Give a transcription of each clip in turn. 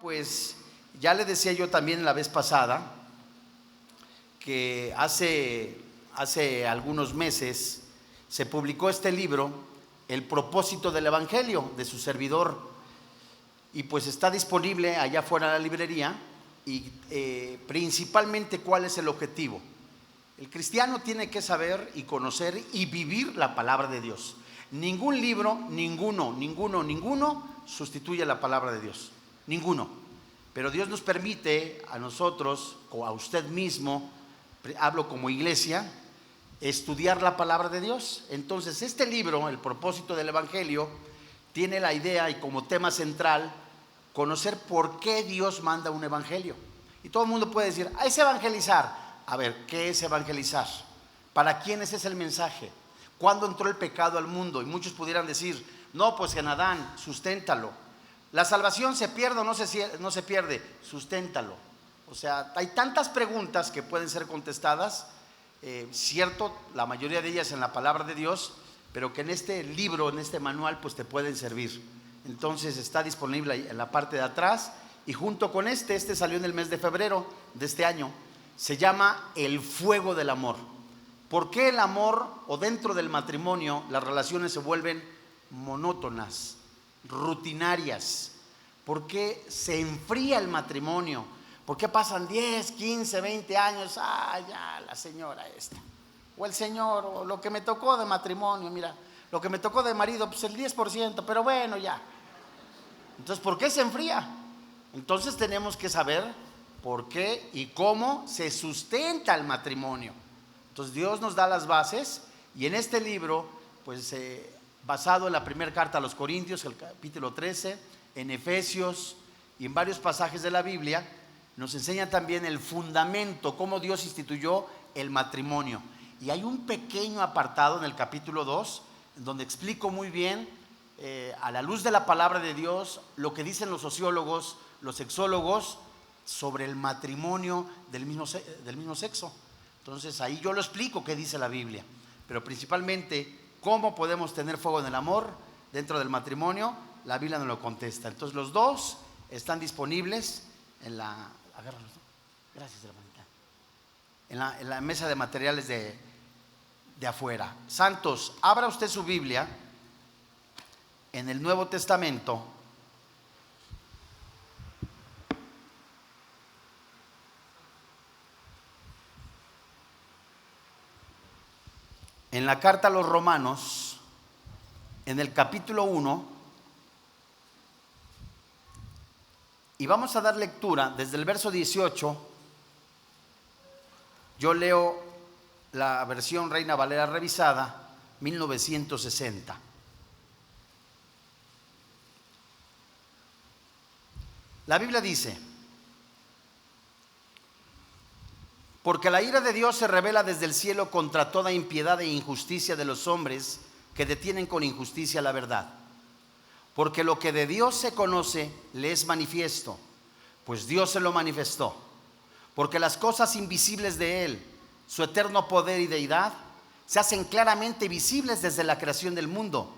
Pues ya le decía yo también la vez pasada que hace algunos meses se publicó este libro, El propósito del Evangelio, de su servidor, y pues está disponible allá afuera de la librería. Y principalmente, ¿cuál es el objetivo? El cristiano tiene que saber y conocer y vivir la palabra de Dios. Ningún libro, ninguno sustituye la palabra de Dios, ninguno. Pero Dios nos permite a nosotros, o a usted mismo, hablo como iglesia, estudiar la palabra de Dios. Entonces este libro, El propósito del Evangelio, tiene la idea y como tema central conocer por qué Dios manda un evangelio. Y todo el mundo puede decir, es evangelizar. A ver, ¿qué es evangelizar? ¿Para quiénes es el mensaje? ¿Cuándo entró el pecado al mundo? Y muchos pudieran decir, no, pues en Adán, susténtalo. ¿La salvación se pierde o no se pierde? Susténtalo. O sea, hay tantas preguntas que pueden ser contestadas, cierto, la mayoría de ellas en la palabra de Dios, pero que en este libro, en este manual, pues te pueden servir. Entonces está disponible en la parte de atrás, y junto con este salió en el mes de febrero de este año. Se llama El fuego del amor. ¿Por qué el amor, o dentro del matrimonio, las relaciones se vuelven monótonas, rutinarias? ¿Por qué se enfría el matrimonio? ¿Por qué pasan 10, 15, 20 años? Ya la señora esta, o el señor, o lo que me tocó de matrimonio, mira, lo que me tocó de marido, pues el 10%, pero bueno, ya. Entonces, ¿por qué se enfría? Entonces tenemos que saber por qué y cómo se sustenta el matrimonio. Entonces Dios nos da las bases, y en este libro, pues basado en la primera carta a los Corintios, el capítulo 13, en Efesios y en varios pasajes de la Biblia, nos enseña también el fundamento, cómo Dios instituyó el matrimonio. Y hay un pequeño apartado en el capítulo 2, donde explico muy bien, a la luz de la palabra de Dios, lo que dicen los sociólogos, los sexólogos, sobre el matrimonio del mismo sexo. Entonces ahí yo lo explico qué dice la Biblia, pero principalmente cómo podemos tener fuego en el amor dentro del matrimonio. La Biblia nos lo contesta. Entonces los dos están disponibles en la, agárralos, ¿no? Gracias, hermanita, en la mesa de materiales de afuera. Santos, abra usted su Biblia en el Nuevo Testamento, en la carta a los Romanos, en el capítulo 1, y vamos a dar lectura desde el verso 18. Yo leo la versión Reina Valera revisada, 1960. La Biblia dice: porque la ira de Dios se revela desde el cielo contra toda impiedad e injusticia de los hombres que detienen con injusticia la verdad. Porque lo que de Dios se conoce le es manifiesto, pues Dios se lo manifestó. Porque las cosas invisibles de Él, su eterno poder y deidad, se hacen claramente visibles desde la creación del mundo,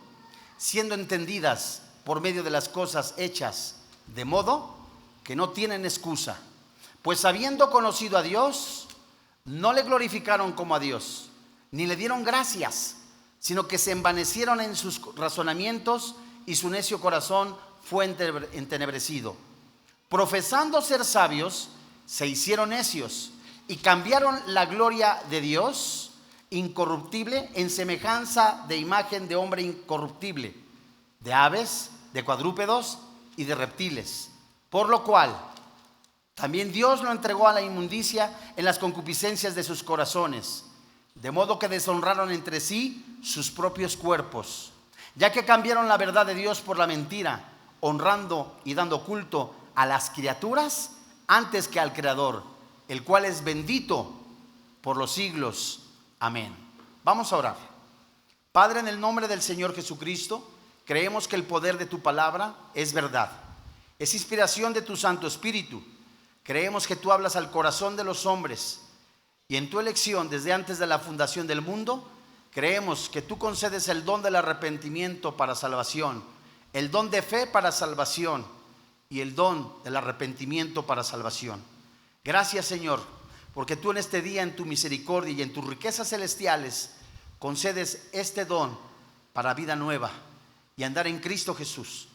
siendo entendidas por medio de las cosas hechas, de modo que no tienen excusa. Pues habiendo conocido a Dios, no le glorificaron como a Dios, ni le dieron gracias, sino que se envanecieron en sus razonamientos, y su necio corazón fue entenebrecido. Profesando ser sabios, se hicieron necios, y cambiaron la gloria de Dios incorruptible en semejanza de imagen de hombre incorruptible, de aves, de cuadrúpedos y de reptiles. Por lo cual también Dios lo entregó a la inmundicia en las concupiscencias de sus corazones, de modo que deshonraron entre sí sus propios cuerpos, ya que cambiaron la verdad de Dios por la mentira, honrando y dando culto a las criaturas antes que al Creador, el cual es bendito por los siglos. Amén. Vamos a orar. Padre, en el nombre del Señor Jesucristo, creemos que el poder de tu palabra es verdad, es inspiración de tu Santo Espíritu. Creemos que tú hablas al corazón de los hombres, y en tu elección desde antes de la fundación del mundo, creemos que tú concedes el don del arrepentimiento para salvación, el don de fe para salvación, y el don del arrepentimiento para salvación. Gracias, Señor, porque tú en este día, en tu misericordia y en tus riquezas celestiales, concedes este don para vida nueva y andar en Cristo Jesús.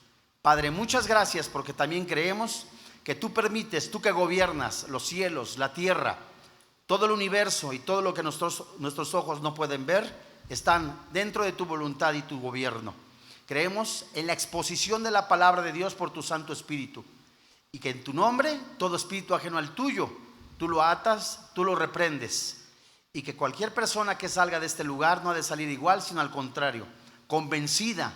Padre, muchas gracias, porque también creemos que tú permites, tú que gobiernas los cielos, la tierra, todo el universo y todo lo que nuestros ojos no pueden ver, están dentro de tu voluntad y tu gobierno. Creemos en la exposición de la palabra de Dios por tu Santo Espíritu, y que en tu nombre todo espíritu ajeno al tuyo, tú lo atas, tú lo reprendes, y que cualquier persona que salga de este lugar no ha de salir igual, sino al contrario, convencida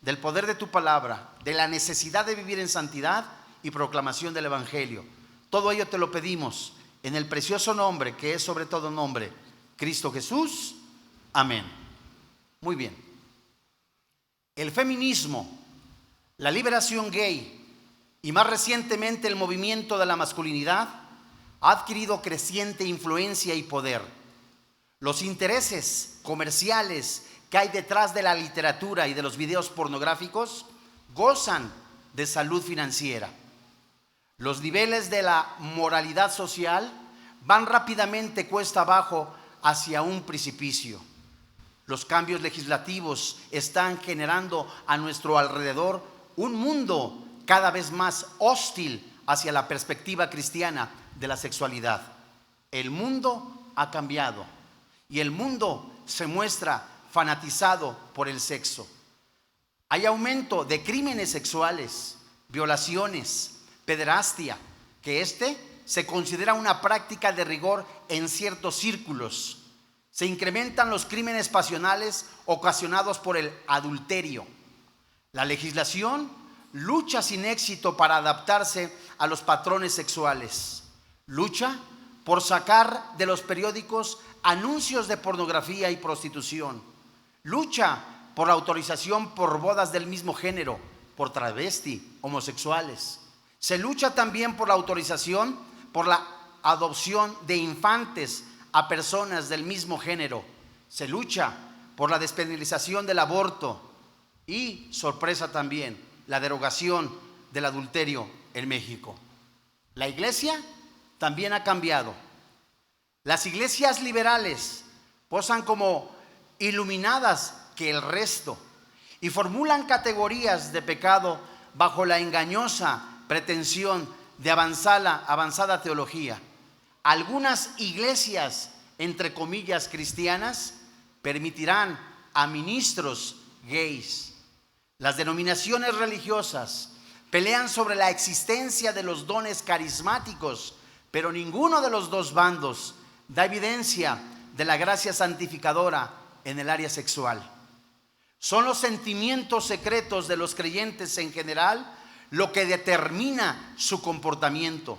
del poder de tu palabra, de la necesidad de vivir en santidad y proclamación del Evangelio. Todo ello te lo pedimos en el precioso nombre que es sobre todo nombre, Cristo Jesús. Amén. Muy bien. El feminismo, la liberación gay y más recientemente el movimiento de la masculinidad ha adquirido creciente influencia y poder. Los intereses comerciales que hay detrás de la literatura y de los videos pornográficos gozan de salud financiera. Los niveles de la moralidad social van rápidamente cuesta abajo hacia un precipicio. Los cambios legislativos están generando a nuestro alrededor un mundo cada vez más hostil hacia la perspectiva cristiana de la sexualidad. El mundo ha cambiado y el mundo se muestra fanatizado por el sexo. Hay aumento de crímenes sexuales, violaciones, pederastia, que se considera una práctica de rigor en ciertos círculos. Se incrementan los crímenes pasionales ocasionados por el adulterio. La legislación lucha sin éxito para adaptarse a los patrones sexuales. Lucha por sacar de los periódicos anuncios de pornografía y prostitución. Lucha por la autorización por bodas del mismo género, por travesti, homosexuales. Se lucha también por la autorización, por la adopción de infantes a personas del mismo género. Se lucha por la despenalización del aborto y, sorpresa también, la derogación del adulterio en México. La iglesia también ha cambiado. Las iglesias liberales posan como iluminadas que el resto y formulan categorías de pecado bajo la engañosa pretensión de avanzada teología. Algunas iglesias, entre comillas, cristianas, permitirán a ministros gays. Las denominaciones religiosas pelean sobre la existencia de los dones carismáticos, pero ninguno de los dos bandos da evidencia de la gracia santificadora en el área sexual. Son los sentimientos secretos de los creyentes en general lo que determina su comportamiento,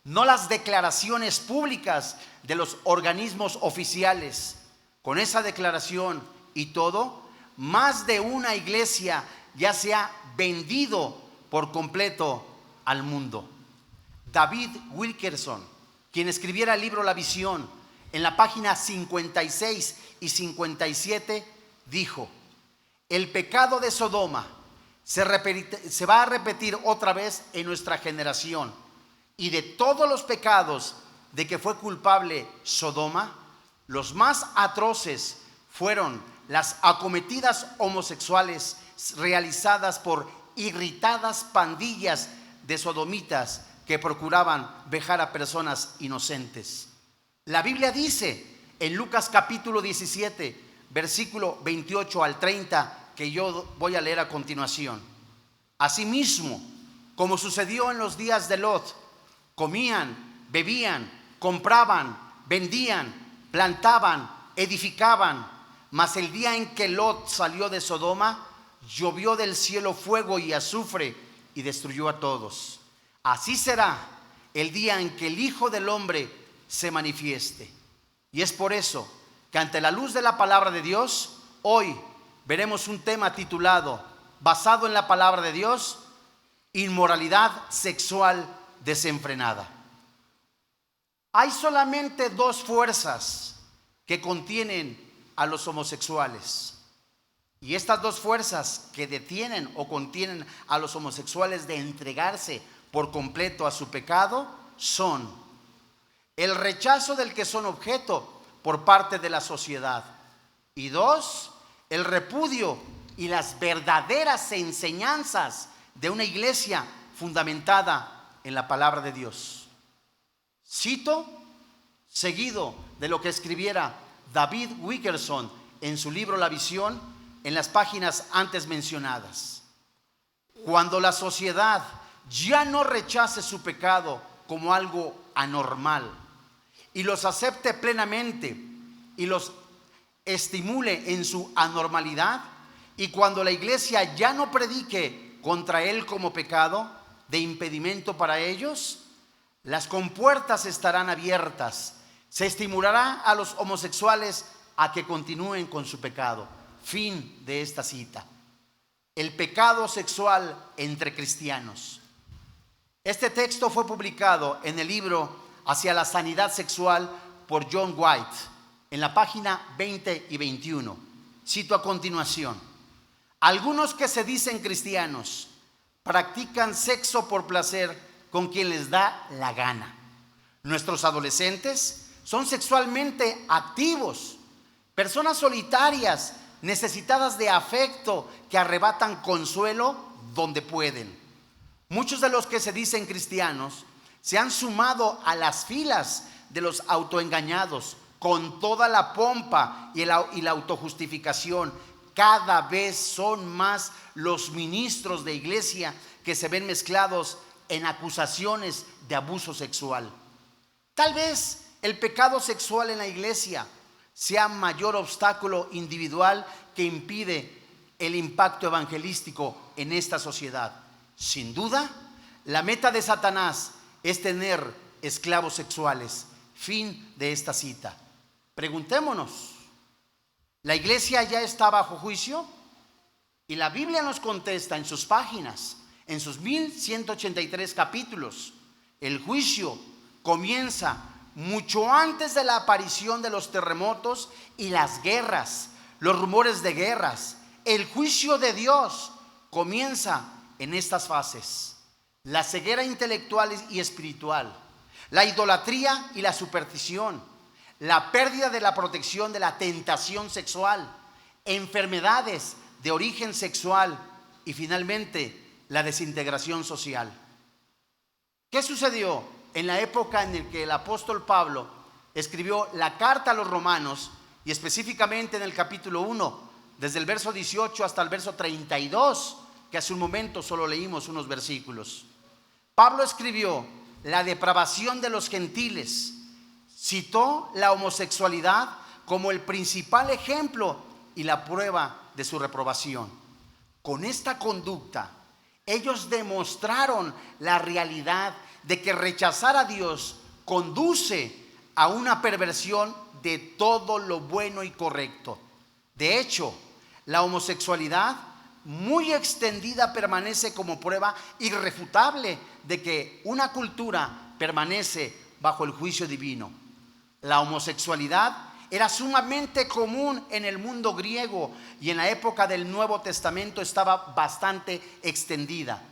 no las declaraciones públicas de los organismos oficiales. Con esa declaración y todo, más de una iglesia ya se ha vendido por completo al mundo. David Wilkerson, quien escribiera el libro La Visión, en la página 56 y 57 dijo: el pecado de Sodoma se va a repetir otra vez en nuestra generación, y de todos los pecados de que fue culpable Sodoma, los más atroces fueron las acometidas homosexuales realizadas por irritadas pandillas de sodomitas que procuraban vejar a personas inocentes. La Biblia dice en Lucas capítulo 17, versículo 28 al 30, que yo voy a leer a continuación: asimismo, como sucedió en los días de Lot, comían, bebían, compraban, vendían, plantaban, edificaban. Mas el día en que Lot salió de Sodoma, llovió del cielo fuego y azufre y destruyó a todos. Así será el día en que el Hijo del Hombre se manifieste. Y es por eso que ante la luz de la palabra de Dios, hoy veremos un tema titulado, basado en la palabra de Dios, inmoralidad sexual desenfrenada. Hay solamente dos fuerzas que contienen a los homosexuales, Y estas dos fuerzas que detienen o contienen a los homosexuales de entregarse por completo a su pecado son el rechazo del que son objeto por parte de la sociedad, y dos, el repudio y las verdaderas enseñanzas de una iglesia fundamentada en la palabra de Dios. Cito seguido de lo que escribiera David Wilkerson en su libro La Visión, en las páginas antes mencionadas. Cuando la sociedad ya no rechace su pecado como algo anormal y los acepte plenamente y los estimule en su anormalidad, y cuando la iglesia ya no predique contra él como pecado de impedimento para ellos, las compuertas estarán abiertas. Se estimulará a los homosexuales a que continúen con su pecado. Fin de esta cita. El pecado sexual entre cristianos. Este texto fue publicado en el libro Hacia la Sanidad Sexual por John White, en la página 20 y 21. Cito a continuación: algunos que se dicen cristianos practican sexo por placer con quien les da la gana. Nuestros adolescentes son sexualmente activos, personas solitarias, necesitadas de afecto, que arrebatan consuelo donde pueden. Muchos de los que se dicen cristianos se han sumado a las filas de los autoengañados con toda la pompa y la autojustificación. Cada vez son más los ministros de iglesia que se ven mezclados en acusaciones de abuso sexual. Tal vez el pecado sexual en la iglesia sea mayor obstáculo individual que impide el impacto evangelístico en esta sociedad. Sin duda, la meta de Satanás es tener esclavos sexuales. Fin de esta cita. Preguntémonos, ¿la iglesia ya está bajo juicio? Y la Biblia nos contesta en sus páginas, en sus 1183 capítulos. El juicio comienza mucho antes de la aparición de los terremotos y las guerras, los rumores de guerras. El juicio de Dios comienza en estas fases: la ceguera intelectual y espiritual, la idolatría y la superstición, la pérdida de la protección de la tentación sexual, enfermedades de origen sexual y finalmente la desintegración social. ¿Qué sucedió en la época en la que el apóstol Pablo escribió la carta a los romanos, y específicamente en el capítulo 1, desde el verso 18 hasta el verso 32, que hace un momento solo leímos unos versículos? Pablo escribió la depravación de los gentiles, citó la homosexualidad como el principal ejemplo y la prueba de su reprobación. Con esta conducta, ellos demostraron la realidad de que rechazar a Dios conduce a una perversión de todo lo bueno y correcto. De hecho, la homosexualidad muy extendida permanece como prueba irrefutable de que una cultura permanece bajo el juicio divino. La homosexualidad era sumamente común en el mundo griego y en la época del Nuevo Testamento estaba bastante extendida.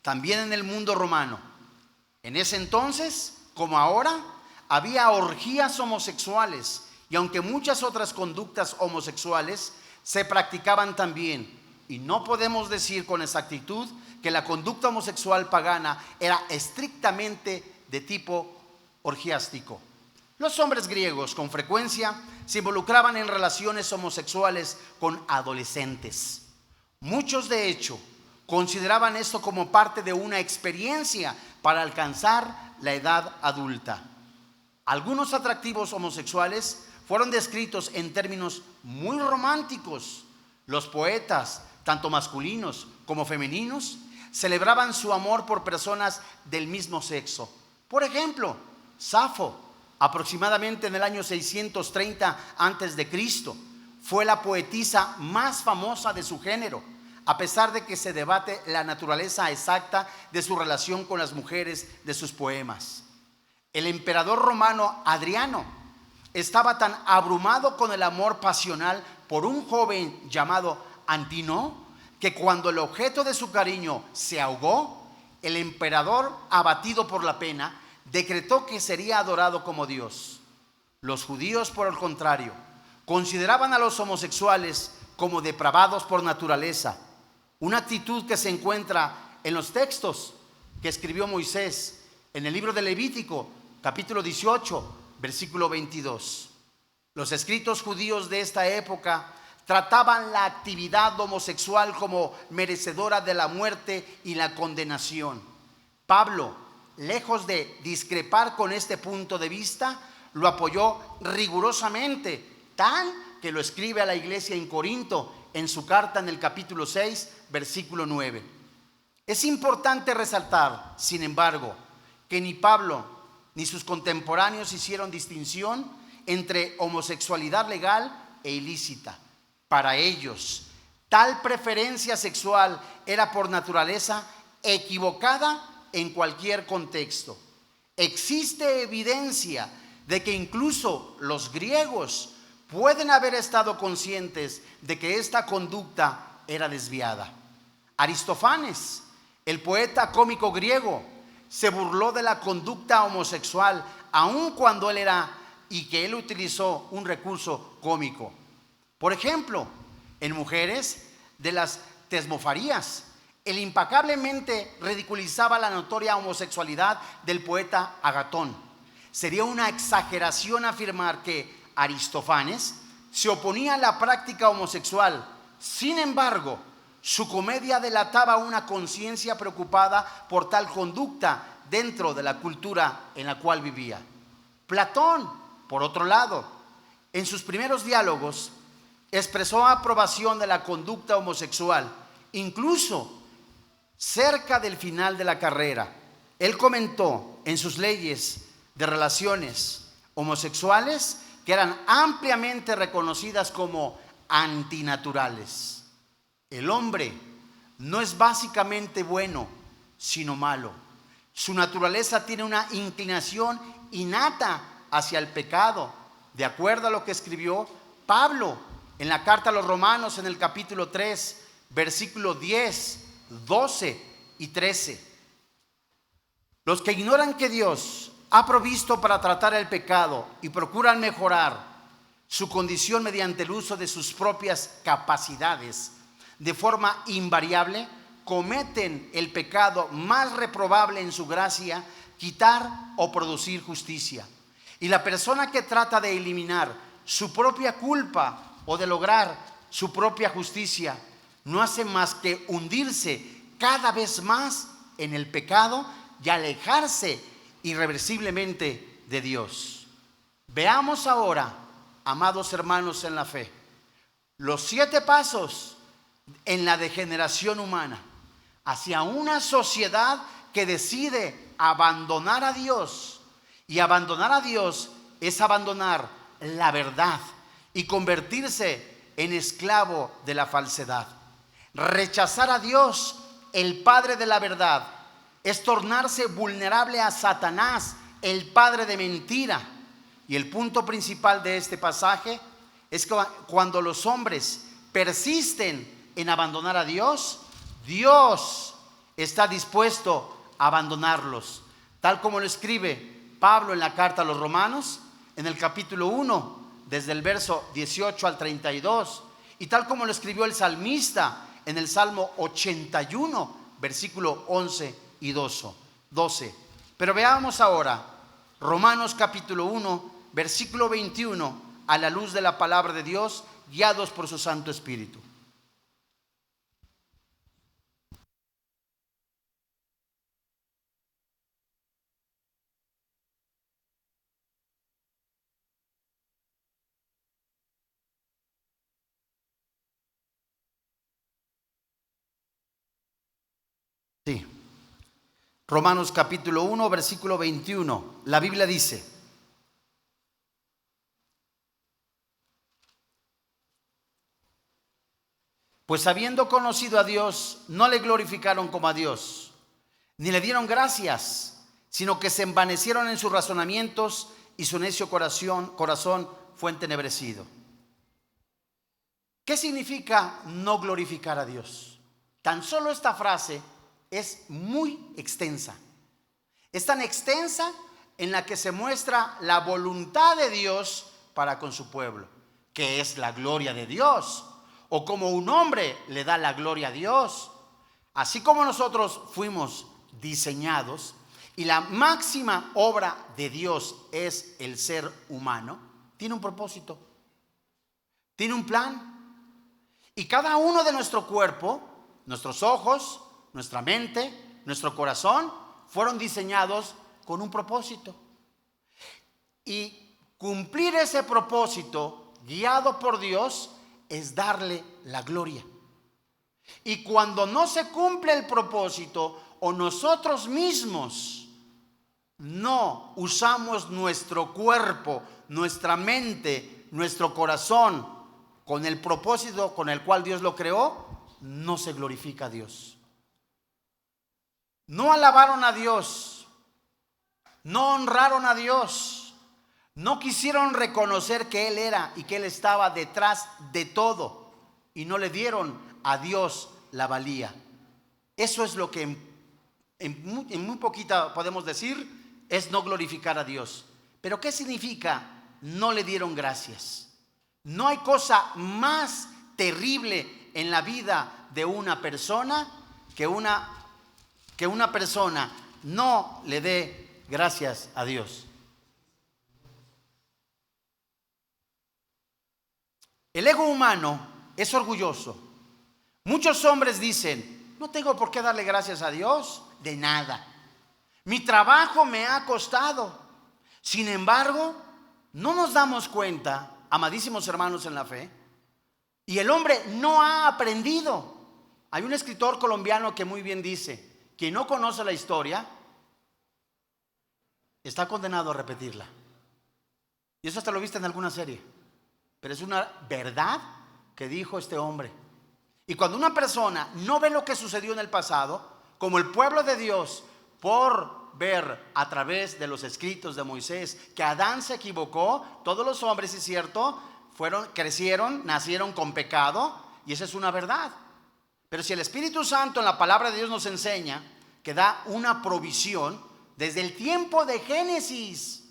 También en el mundo romano. En ese entonces, como ahora, había orgías homosexuales, y aunque muchas otras conductas homosexuales se practicaban también, y no podemos decir con exactitud que la conducta homosexual pagana era estrictamente de tipo orgiástico. Los hombres griegos con frecuencia se involucraban en relaciones homosexuales con adolescentes. Muchos, de hecho, consideraban esto como parte de una experiencia para alcanzar la edad adulta. Algunos atractivos homosexuales fueron descritos en términos muy románticos. Los poetas, tanto masculinos como femeninos, celebraban su amor por personas del mismo sexo. Por ejemplo, Safo, aproximadamente en el año 630 a.C., fue la poetisa más famosa de su género, a pesar de que se debate la naturaleza exacta de su relación con las mujeres de sus poemas. El emperador romano Adriano estaba tan abrumado con el amor pasional por un joven llamado Antino, que cuando el objeto de su cariño se ahogó, el emperador, abatido por la pena, decretó que sería adorado como Dios. Los judíos, por el contrario, consideraban a los homosexuales como depravados por naturaleza, una actitud que se encuentra en los textos que escribió Moisés en el libro de Levítico, capítulo 18, versículo 22. Los escritos judíos de esta época trataban la actividad homosexual como merecedora de la muerte y la condenación. Pablo, lejos de discrepar con este punto de vista, lo apoyó rigurosamente, tal que lo escribe a la iglesia en Corinto en su carta en el capítulo 6, versículo 9. Es importante resaltar, sin embargo, que ni Pablo ni sus contemporáneos hicieron distinción entre homosexualidad legal e ilícita. Para ellos, tal preferencia sexual era por naturaleza equivocada en cualquier contexto. Existe evidencia de que incluso los griegos pueden haber estado conscientes de que esta conducta era desviada. Aristófanes, el poeta cómico griego, se burló de la conducta homosexual, aun cuando él utilizó un recurso cómico. Por ejemplo, en Mujeres de las Tesmofarías, él impecablemente ridiculizaba la notoria homosexualidad del poeta Agatón. Sería una exageración afirmar que Aristófanes se oponía a la práctica homosexual. Sin embargo, su comedia delataba una conciencia preocupada por tal conducta dentro de la cultura en la cual vivía. Platón, por otro lado, en sus primeros diálogos, expresó aprobación de la conducta homosexual, incluso cerca del final de la carrera. Él comentó en sus leyes de relaciones homosexuales que eran ampliamente reconocidas como antinaturales. El hombre no es básicamente bueno, sino malo. Su naturaleza tiene una inclinación innata hacia el pecado, de acuerdo a lo que escribió Pablo en la carta a los Romanos en el capítulo 3, versículos 10, 12 y 13. Los que ignoran que Dios ha provisto para tratar el pecado y procuran mejorar su condición mediante el uso de sus propias capacidades de forma invariable, cometen el pecado más reprobable en su gracia, quitar o producir justicia. Y la persona que trata de eliminar su propia culpa o de lograr su propia justicia no hace más que hundirse cada vez más en el pecado y alejarse irreversiblemente de Dios. Veamos ahora, amados hermanos en la fe, los 7 pasos en la degeneración humana hacia una sociedad que decide abandonar a Dios. Y abandonar a Dios es abandonar la verdad y convertirse en esclavo de la falsedad. Rechazar a Dios, el Padre de la verdad, es tornarse vulnerable a Satanás, el padre de mentira. Y el punto principal de este pasaje es que cuando los hombres persisten en abandonar a Dios, Dios está dispuesto a abandonarlos, tal como lo escribe Pablo en la carta a los Romanos, en el capítulo 1, desde el verso 18 al 32, y tal como lo escribió el salmista en el Salmo 81, versículo 11 y 12. Pero veamos ahora Romanos capítulo 1, versículo 21, a la luz de la palabra de Dios, guiados por su Santo Espíritu. Sí. Romanos capítulo 1, versículo 21. La Biblia dice: pues habiendo conocido a Dios, no le glorificaron como a Dios, ni le dieron gracias, sino que se envanecieron en sus razonamientos y su necio corazón fue entenebrecido. ¿Qué significa no glorificar a Dios? Tan solo esta frase es muy extensa. Es tan extensa en la que se muestra la voluntad de Dios para con su pueblo, que es la gloria de Dios, o como un hombre le da la gloria a Dios. Así como nosotros fuimos diseñados y la máxima obra de Dios es el ser humano, tiene un propósito, tiene un plan. Y cada uno de nuestro cuerpo, nuestros ojos, nuestra mente, nuestro corazón, fueron diseñados con un propósito. Y cumplir ese propósito, guiado por Dios, es darle la gloria. Y cuando no se cumple el propósito, o nosotros mismos no usamos nuestro cuerpo, nuestra mente, nuestro corazón con el propósito con el cual Dios lo creó, no se glorifica a Dios. No alabaron a Dios, no honraron a Dios, no quisieron reconocer que Él era y que Él estaba detrás de todo, y no le dieron a Dios la valía. Eso es lo que en muy poquita podemos decir es no glorificar a Dios. Pero ¿qué significa no le dieron gracias? No hay cosa más terrible en la vida de una persona que una persona no le dé gracias a Dios. El ego humano es orgulloso. Muchos hombres dicen: no tengo por qué darle gracias a Dios de nada. Mi trabajo me ha costado. Sin embargo, no nos damos cuenta, amadísimos hermanos en la fe, y el hombre no ha aprendido. Hay un escritor colombiano que muy bien dice: quien no conoce la historia está condenado a repetirla. Y eso hasta lo viste en alguna serie, pero es una verdad que dijo este hombre. Y cuando una persona no ve lo que sucedió en el pasado, como el pueblo de Dios, por ver a través de los escritos de Moisés que Adán se equivocó, todos los hombres, es cierto, crecieron, nacieron con pecado, y esa es una verdad. Pero si el Espíritu Santo en la palabra de Dios nos enseña que da una provisión, desde el tiempo de Génesis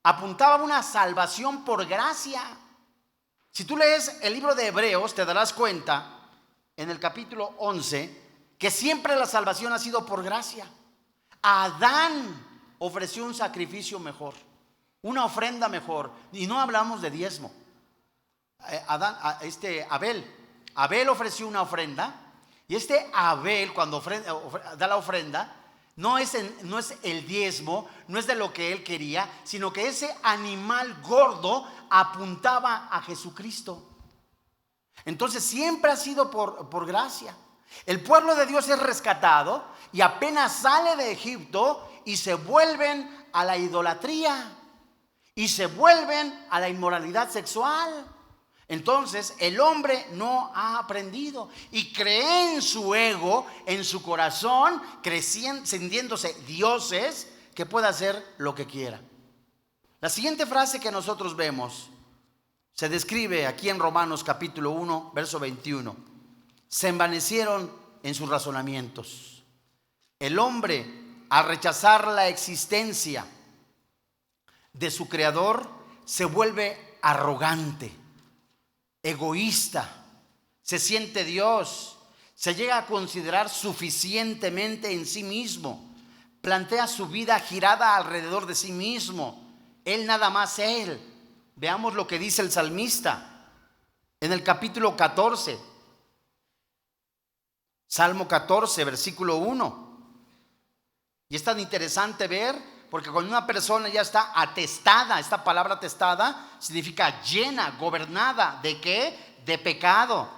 apuntaba a una salvación por gracia. Si tú lees el libro de Hebreos, te darás cuenta en el capítulo 11 que siempre la salvación ha sido por gracia. Adán ofreció un sacrificio mejor, una ofrenda mejor, y no hablamos de diezmo. Abel ofreció una ofrenda, y Abel, cuando da la ofrenda, no es el diezmo, no es de lo que él quería, sino que ese animal gordo apuntaba a Jesucristo. Entonces siempre ha sido por gracia. El pueblo de Dios es rescatado y apenas sale de Egipto y se vuelven a la idolatría y se vuelven a la inmoralidad sexual. Entonces el hombre no ha aprendido y cree en su ego, en su corazón, sintiéndose dioses, que puede hacer lo que quiera. La siguiente frase que nosotros vemos se describe aquí en Romanos capítulo 1, verso 21. Se envanecieron en sus razonamientos. El hombre, al rechazar la existencia de su creador, se vuelve arrogante, egoísta, se siente Dios, se llega a considerar suficientemente en sí mismo, plantea su vida girada alrededor de sí mismo, él nada más él. Veamos lo que dice el salmista en el capítulo 14, Salmo 14, versículo 1. Y es tan interesante ver, porque cuando una persona ya está atestada, esta palabra atestada significa llena, gobernada. ¿De qué? De pecado.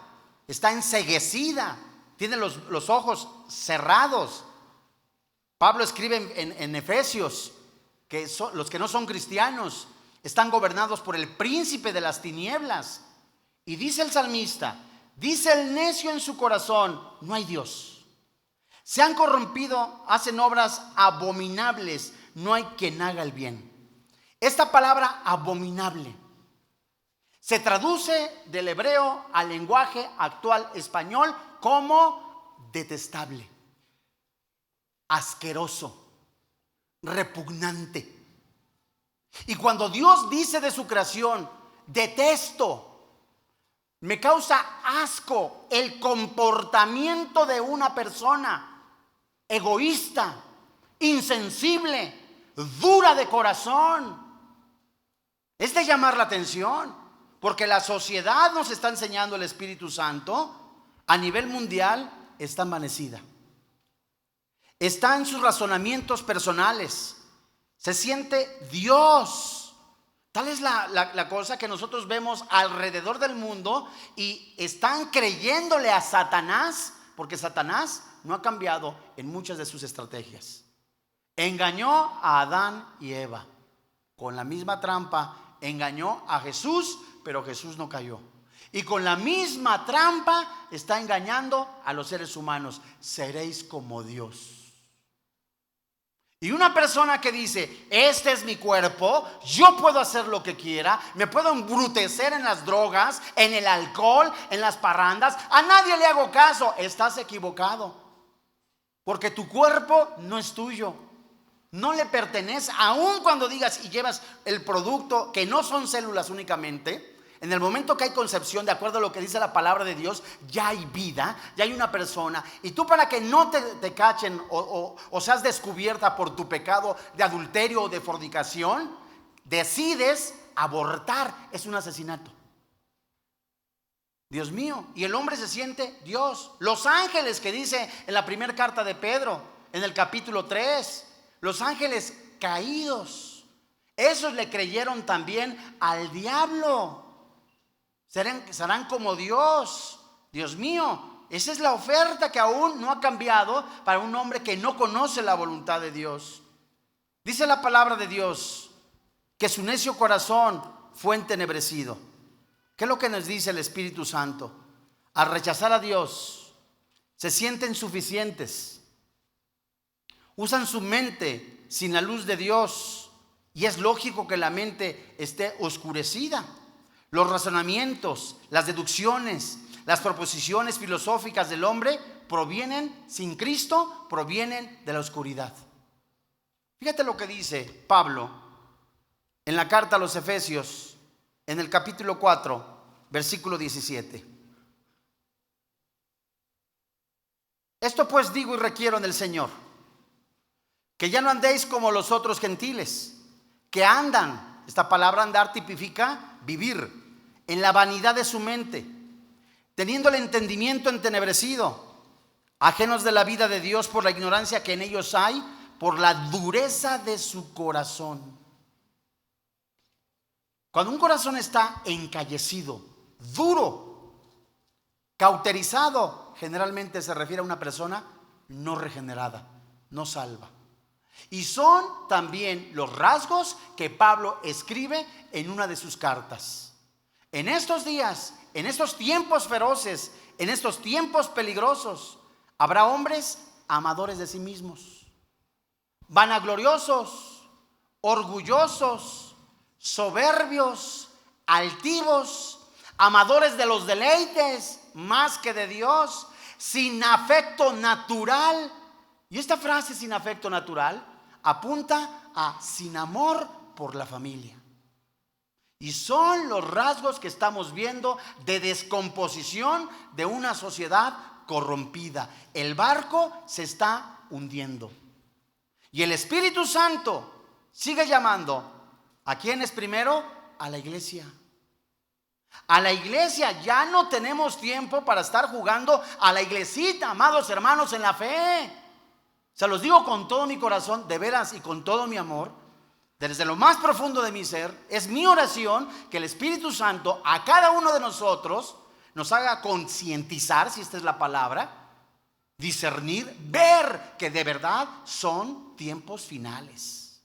Está enceguecida, tiene los ojos cerrados. Pablo escribe en Efesios que los que no son cristianos están gobernados por el príncipe de las tinieblas. Y dice el salmista, dice el necio en su corazón: no hay Dios. Se han corrompido, hacen obras abominables, no hay quien haga el bien. Esta palabra abominable Se traduce del hebreo al lenguaje actual español como detestable, asqueroso, repugnante. Y cuando Dios dice de su creación, detesto, me causa asco el comportamiento de una persona egoísta, insensible, dura de corazón, es de llamar la atención, porque la sociedad nos está enseñando el Espíritu Santo a nivel mundial está envanecida. Está en sus razonamientos personales. Se siente Dios. Tal es la cosa que nosotros vemos alrededor del mundo y están creyéndole a Satanás, porque Satanás no ha cambiado en muchas de sus estrategias. Engañó a Adán y Eva. Con la misma trampa engañó a Jesús, pero Jesús no cayó. Y con la misma trampa está engañando a los seres humanos. Seréis como Dios. Y una persona que dice, este es mi cuerpo, yo puedo hacer lo que quiera, me puedo embrutecer en las drogas, en el alcohol, en las parrandas, a nadie le hago caso. Estás equivocado, porque tu cuerpo no es tuyo, no le pertenece. Aun cuando digas y llevas el producto, que no son células únicamente, en el momento que hay concepción, de acuerdo a lo que dice la palabra de Dios, ya hay vida, ya hay una persona. Y tú, para que no te cachen o seas descubierta por tu pecado de adulterio o de fornicación, decides abortar. Es un asesinato. Dios mío. Y el hombre se siente Dios. Los ángeles, que dice en la primera carta de Pedro, en el capítulo 3, los ángeles caídos, esos le creyeron también al diablo. Serán como Dios. Dios mío, esa es la oferta que aún no ha cambiado para un hombre que no conoce la voluntad de Dios. Dice la palabra de Dios que su necio corazón fue entenebrecido. ¿Qué es lo que nos dice el Espíritu Santo? Al rechazar a Dios, se sienten suficientes, usan su mente sin la luz de Dios, y es lógico que la mente esté oscurecida. Los razonamientos, las deducciones, las proposiciones filosóficas del hombre provienen, sin Cristo, provienen de la oscuridad. Fíjate lo que dice Pablo en la carta a los Efesios, en el capítulo 4, versículo 17. Esto pues digo y requiero en el Señor, que ya no andéis como los otros gentiles, que andan. Esta palabra andar tipifica vivir en la vanidad de su mente, teniendo el entendimiento entenebrecido, ajenos de la vida de Dios por la ignorancia que en ellos hay, por la dureza de su corazón. Cuando un corazón está encallecido, duro, cauterizado, generalmente se refiere a una persona no regenerada, no salva. Y son también los rasgos que Pablo escribe en una de sus cartas. En estos días, en estos tiempos feroces, en estos tiempos peligrosos, habrá hombres amadores de sí mismos, vanagloriosos, orgullosos, soberbios, altivos, amadores de los deleites más que de Dios, sin afecto natural. Y esta frase, sin afecto natural, apunta a sin amor por la familia. Y son los rasgos que estamos viendo de descomposición de una sociedad corrompida. El barco se está hundiendo. Y el Espíritu Santo sigue llamando. ¿A quiénes primero? A la iglesia. A la iglesia. Ya no tenemos tiempo para estar jugando a la iglesita, amados hermanos en la fe. Se los digo con todo mi corazón, de veras, y con todo mi amor. Desde lo más profundo de mi ser, es mi oración que el Espíritu Santo a cada uno de nosotros nos haga concientizar, si esta es la palabra, discernir, ver que de verdad son tiempos finales.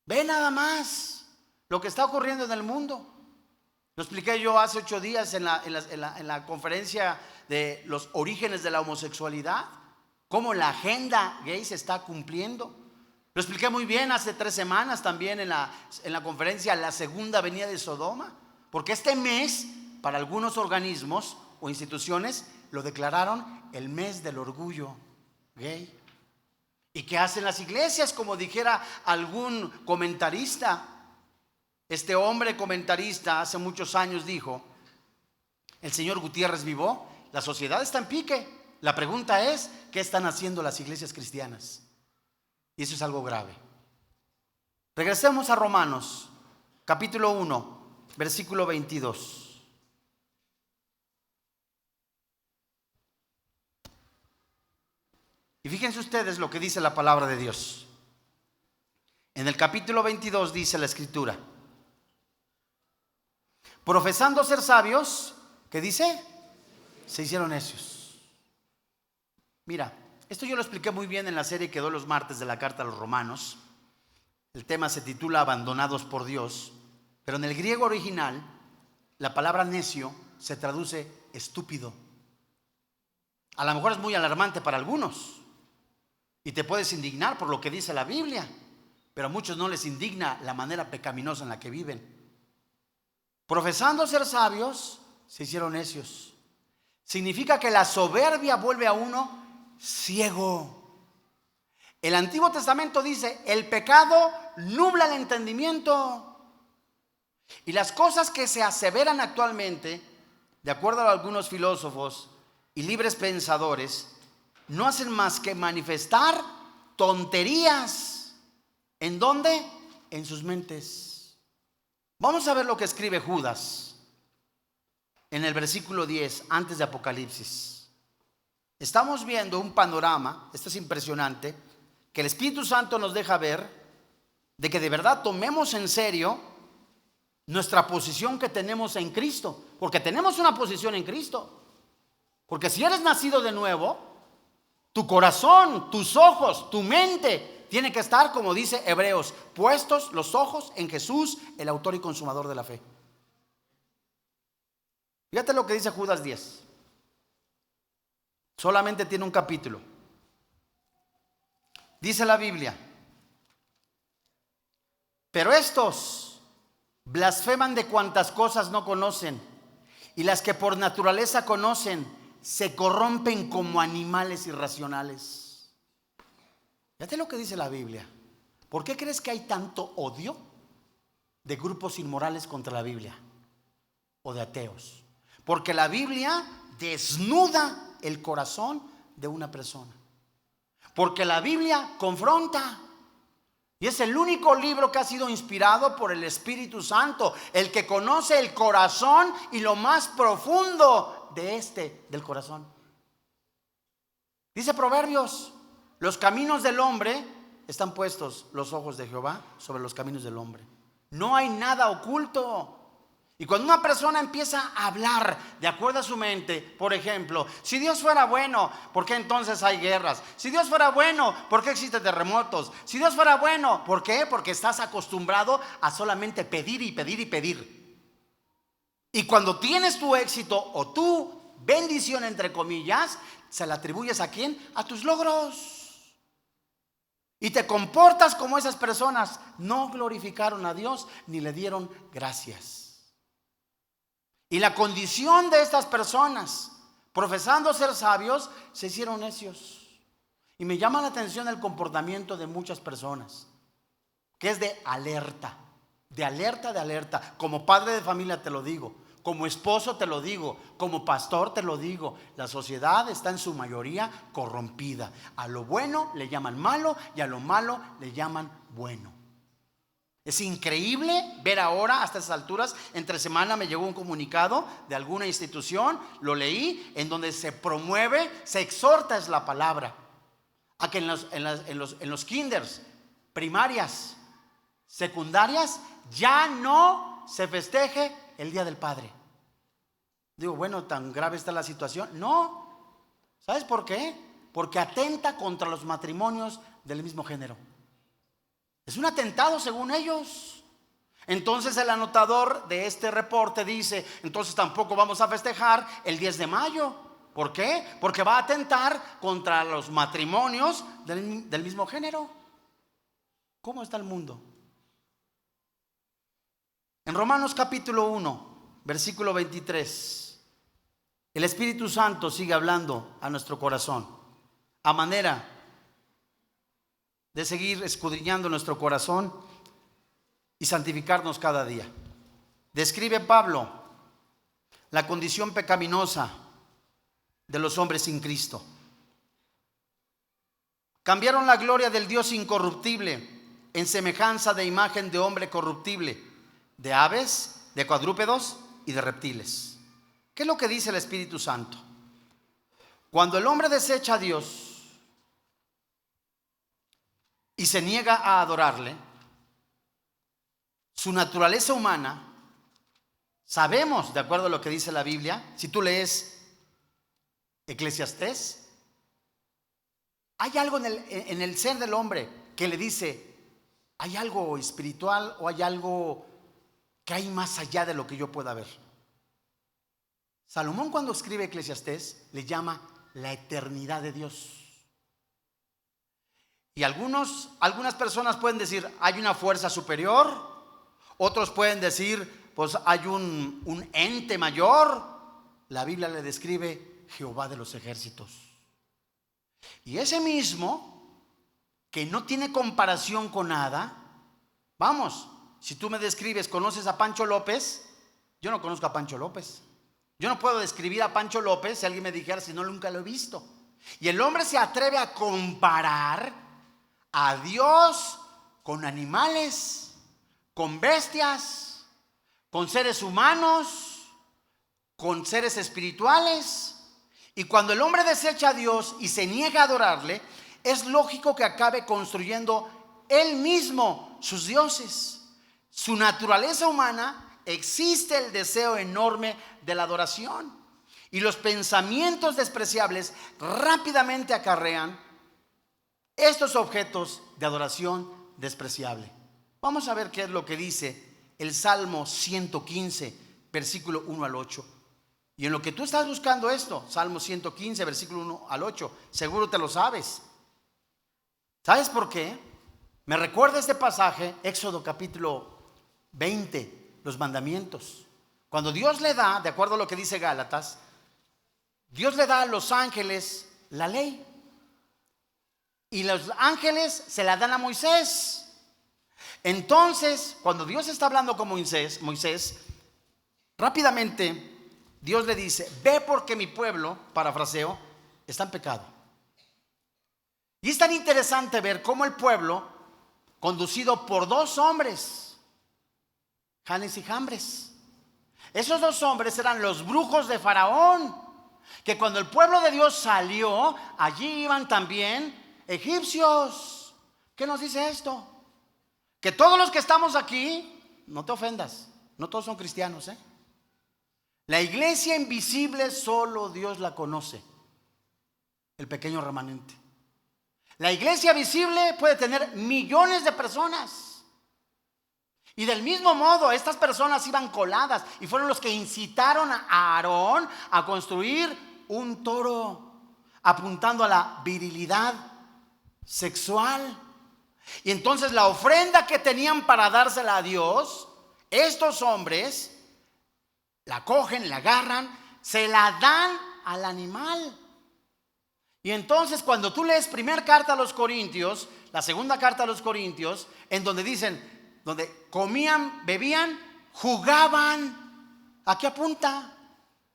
Ve nada más lo que está ocurriendo en el mundo. Lo expliqué yo hace 8 días en la conferencia de los orígenes de la homosexualidad, cómo la agenda gay se está cumpliendo. Lo expliqué muy bien hace 3 semanas también en la conferencia La Segunda Venida de Sodoma, Porque este mes, para algunos organismos o instituciones, lo declararon el mes del orgullo gay. ¿Y qué hacen las iglesias? Como dijera algún comentarista, este hombre comentarista hace muchos años dijo, el señor Gutiérrez Vivó, la sociedad está en pique. La pregunta es, ¿qué están haciendo las iglesias cristianas? Y eso es algo grave. Regresemos a Romanos, capítulo 1, versículo 22. Y fíjense ustedes lo que dice la palabra de Dios. En el capítulo 22 dice la escritura: profesando ser sabios, ¿qué dice? Se hicieron necios. Mira, esto yo lo expliqué muy bien en la serie que doy los martes de la carta a los Romanos. El tema se titula Abandonados por Dios, pero en el griego original la palabra necio se traduce estúpido. A lo mejor es muy alarmante para algunos y te puedes indignar por lo que dice la Biblia, pero a muchos no les indigna la manera pecaminosa en la que viven. Profesando ser sabios, se hicieron necios. Significa que la soberbia vuelve a uno ciego. El Antiguo Testamento dice, el pecado nubla el entendimiento. Y las cosas que se aseveran actualmente, de acuerdo a algunos filósofos y libres pensadores, no hacen más que manifestar tonterías. ¿En dónde? En sus mentes. Vamos a ver lo que escribe Judas en el versículo 10, antes de Apocalipsis. Estamos viendo un panorama, esto es impresionante, que el Espíritu Santo nos deja ver, de que de verdad tomemos en serio nuestra posición que tenemos en Cristo, porque tenemos una posición en Cristo. Porque si eres nacido de nuevo, tu corazón, tus ojos, tu mente tiene que estar, como dice Hebreos, puestos los ojos en Jesús, el autor y consumador de la fe. Fíjate lo que dice Judas 10. Solamente tiene un capítulo. Dice la Biblia: pero estos blasfeman de cuantas cosas no conocen, y las que por naturaleza conocen se corrompen como animales irracionales. Fíjate lo que dice la Biblia. ¿Por qué crees que hay tanto odio de grupos inmorales contra la Biblia o de ateos? Porque la Biblia desnuda el corazón de una persona. Porque la Biblia confronta. Y es el único libro que ha sido inspirado por el Espíritu Santo, el que conoce el corazón y lo más profundo del corazón. Dice Proverbios: los caminos del hombre están puestos los ojos de Jehová sobre los caminos del hombre. No hay nada oculto. Y cuando una persona empieza a hablar de acuerdo a su mente, por ejemplo, si Dios fuera bueno, ¿por qué entonces hay guerras? Si Dios fuera bueno, ¿por qué existen terremotos? Si Dios fuera bueno, ¿por qué? Porque estás acostumbrado a solamente pedir y pedir y pedir. Y cuando tienes tu éxito o tu bendición, entre comillas, se la atribuyes ¿a quién? A tus logros. Y te comportas como esas personas. No glorificaron a Dios ni le dieron gracias. Y la condición de estas personas, profesando ser sabios, se hicieron necios. Y me llama la atención el comportamiento de muchas personas, que es de alerta, de alerta, de alerta. Como padre de familia te lo digo, como esposo te lo digo, como pastor te lo digo. La sociedad está en su mayoría corrompida. A lo bueno le llaman malo y a lo malo le llaman bueno. Es increíble ver ahora, hasta esas alturas, entre semana me llegó un comunicado de alguna institución, lo leí, en donde se promueve, se exhorta, es la palabra, a que en los kinders, primarias, secundarias, ya no se festeje el Día del Padre. Digo, bueno, ¿tan grave está la situación? No. ¿Sabes por qué? Porque atenta contra los matrimonios del mismo género. Es un atentado según ellos. Entonces el anotador de este reporte dice: entonces tampoco vamos a festejar el 10 de mayo. ¿Por qué? Porque va a atentar contra los matrimonios del mismo género. ¿Cómo está el mundo? En Romanos capítulo 1, versículo 23. El Espíritu Santo sigue hablando a nuestro corazón, a manera de seguir escudriñando nuestro corazón y santificarnos cada día. Describe Pablo la condición pecaminosa de los hombres sin Cristo. Cambiaron la gloria del Dios incorruptible en semejanza de imagen de hombre corruptible, de aves, de cuadrúpedos y de reptiles. ¿Qué es lo que dice el Espíritu Santo? Cuando el hombre desecha a Dios y se niega a adorarle, su naturaleza humana, sabemos, de acuerdo a lo que dice la Biblia, si tú lees Eclesiastés, hay algo en el ser del hombre que le dice, hay algo espiritual o hay algo que hay más allá de lo que yo pueda ver. Salomón, cuando escribe Eclesiastés, le llama la eternidad de Dios. Y algunas personas pueden decir, hay una fuerza superior. Otros pueden decir, pues hay un ente mayor. La Biblia le describe Jehová de los ejércitos. Y ese mismo, que no tiene comparación con nada. Vamos, si tú me describes, ¿conoces a Pancho López? Yo no conozco a Pancho López. Yo no puedo describir a Pancho López si alguien me dijera, si no, nunca lo he visto. Y el hombre se atreve a comparar a Dios con animales, con bestias, con seres humanos, con seres espirituales. Y cuando el hombre desecha a Dios y se niega a adorarle, es lógico que acabe construyendo él mismo sus dioses. Su naturaleza humana, existe el deseo enorme de la adoración. Y los pensamientos despreciables rápidamente acarrean estos objetos de adoración despreciable. Vamos a ver qué es lo que dice el Salmo 115, versículo 1 al 8. Y en lo que tú estás buscando esto, Salmo 115, versículo 1 al 8, seguro te lo sabes. ¿Sabes por qué? Me recuerda este pasaje, Éxodo capítulo 20, los mandamientos. Cuando Dios le da, de acuerdo a lo que dice Gálatas, Dios le da a los ángeles la ley. Y los ángeles se la dan a Moisés. Entonces, cuando Dios está hablando con Moisés, rápidamente Dios le dice, ve porque mi pueblo, parafraseo, está en pecado. Y es tan interesante ver cómo el pueblo, conducido por dos hombres, Janes y Jambres, esos dos hombres eran los brujos de Faraón, que cuando el pueblo de Dios salió, allí iban también egipcios. ¿Qué nos dice esto? Que todos los que estamos aquí, no te ofendas, no todos son cristianos, ¿eh? La iglesia invisible solo Dios la conoce, el pequeño remanente. La iglesia visible puede tener millones de personas. Y del mismo modo, estas personas iban coladas y fueron los que incitaron a Aarón a construir un toro, apuntando a la virilidad sexual. Y entonces la ofrenda que tenían para dársela a Dios, estos hombres la cogen, la agarran, se la dan al animal. Y entonces cuando tú lees primera carta a los Corintios, la segunda carta a los Corintios, en donde dicen, donde comían, bebían, jugaban, ¿a qué apunta?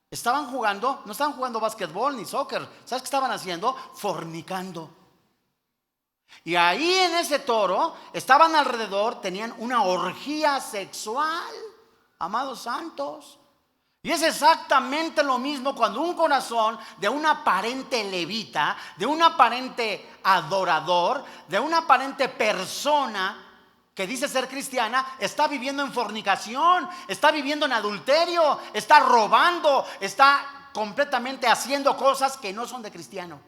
Estaban jugando, no estaban jugando básquetbol ni soccer. ¿Sabes qué estaban haciendo? Fornicando. Y ahí en ese toro estaban alrededor, tenían una orgía sexual, amados santos. Y es exactamente lo mismo cuando un corazón de un aparente levita, de un aparente adorador, de una aparente persona que dice ser cristiana, está viviendo en fornicación, está viviendo en adulterio, está robando, está completamente haciendo cosas que no son de cristiano.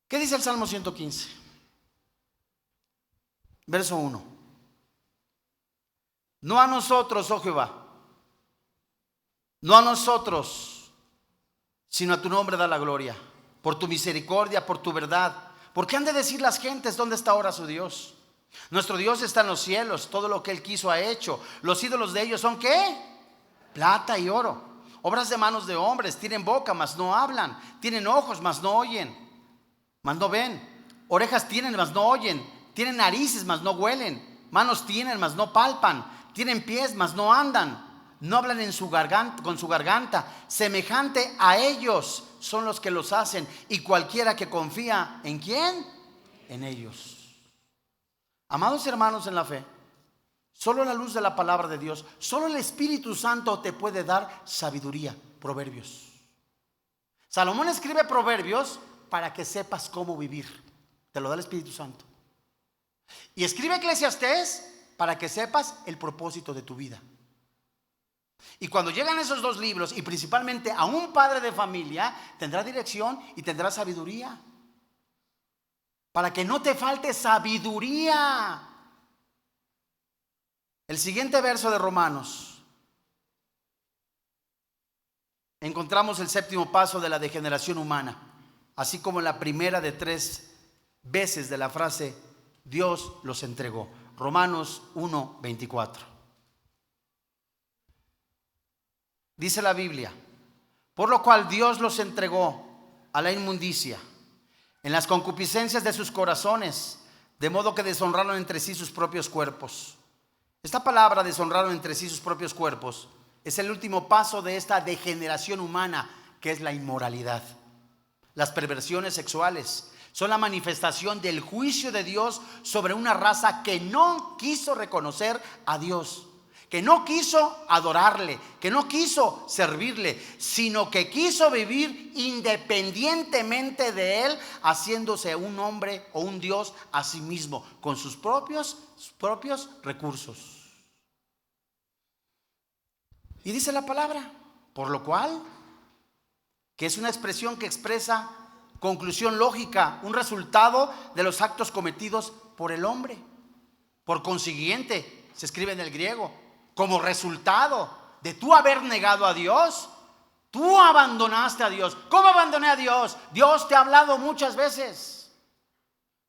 ¿Qué dice el Salmo 115? Verso 1. No a nosotros, oh Jehová, no a nosotros, sino a tu nombre da la gloria, por tu misericordia, por tu verdad. ¿Por qué han de decir las gentes dónde está ahora su Dios? Nuestro Dios está en los cielos, todo lo que Él quiso ha hecho. Los ídolos de ellos son ¿qué? Plata y oro, obras de manos de hombres. Tienen boca, mas no hablan. Tienen ojos, mas no oyen, mas no ven. Orejas tienen, mas no oyen. Tienen narices, mas no huelen. Manos tienen, mas no palpan. Tienen pies, mas no andan. No hablan en su garganta, con su garganta. Semejante a ellos son los que los hacen. Y cualquiera que confía ¿en quién? En ellos. Amados hermanos en la fe, solo la luz de la palabra de Dios, solo el Espíritu Santo te puede dar sabiduría. Proverbios. Salomón escribe Proverbios para que sepas cómo vivir. Te lo da el Espíritu Santo. Y escribe Eclesiastés para que sepas el propósito de tu vida. Y cuando llegan esos dos libros, y principalmente a un padre de familia, tendrá dirección y tendrá sabiduría. Para que no te falte sabiduría. El siguiente verso de Romanos. Encontramos el séptimo paso de la degeneración humana, así como la primera de 3 veces de la frase Dios los entregó. Romanos 1:24. Dice la Biblia: por lo cual Dios los entregó a la inmundicia en las concupiscencias de sus corazones, de modo que deshonraron entre sí sus propios cuerpos. Esta palabra, deshonraron entre sí sus propios cuerpos, es el último paso de esta degeneración humana, que es la inmoralidad. Las perversiones sexuales son la manifestación del juicio de Dios sobre una raza que no quiso reconocer a Dios, que no quiso adorarle, que no quiso servirle, sino que quiso vivir independientemente de Él, haciéndose un hombre o un Dios a sí mismo, con sus propios recursos. Y dice la palabra, por lo cual, que es una expresión que expresa conclusión lógica, un resultado de los actos cometidos por el hombre. Por consiguiente, se escribe en el griego, como resultado de tú haber negado a Dios, tú abandonaste a Dios. ¿Cómo abandoné a Dios? Dios te ha hablado muchas veces.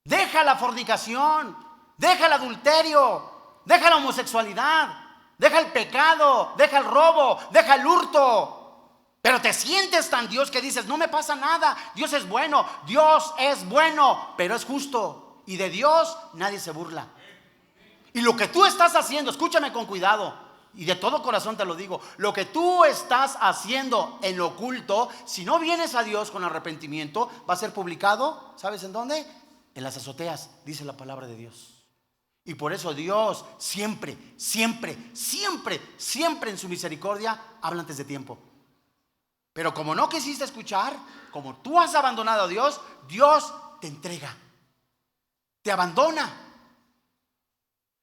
Deja la fornicación, deja el adulterio, deja la homosexualidad, deja el pecado, deja el robo, deja el hurto. Pero te sientes tan Dios que dices, no me pasa nada, Dios es bueno, pero es justo. Y de Dios nadie se burla. Y lo que tú estás haciendo, escúchame con cuidado, y de todo corazón te lo digo, lo que tú estás haciendo en lo oculto, si no vienes a Dios con arrepentimiento, va a ser publicado, ¿sabes en dónde? En las azoteas, dice la palabra de Dios. Y por eso Dios siempre en su misericordia habla antes de tiempo. Pero como no quisiste escuchar, como tú has abandonado a Dios, Dios te entrega, te abandona.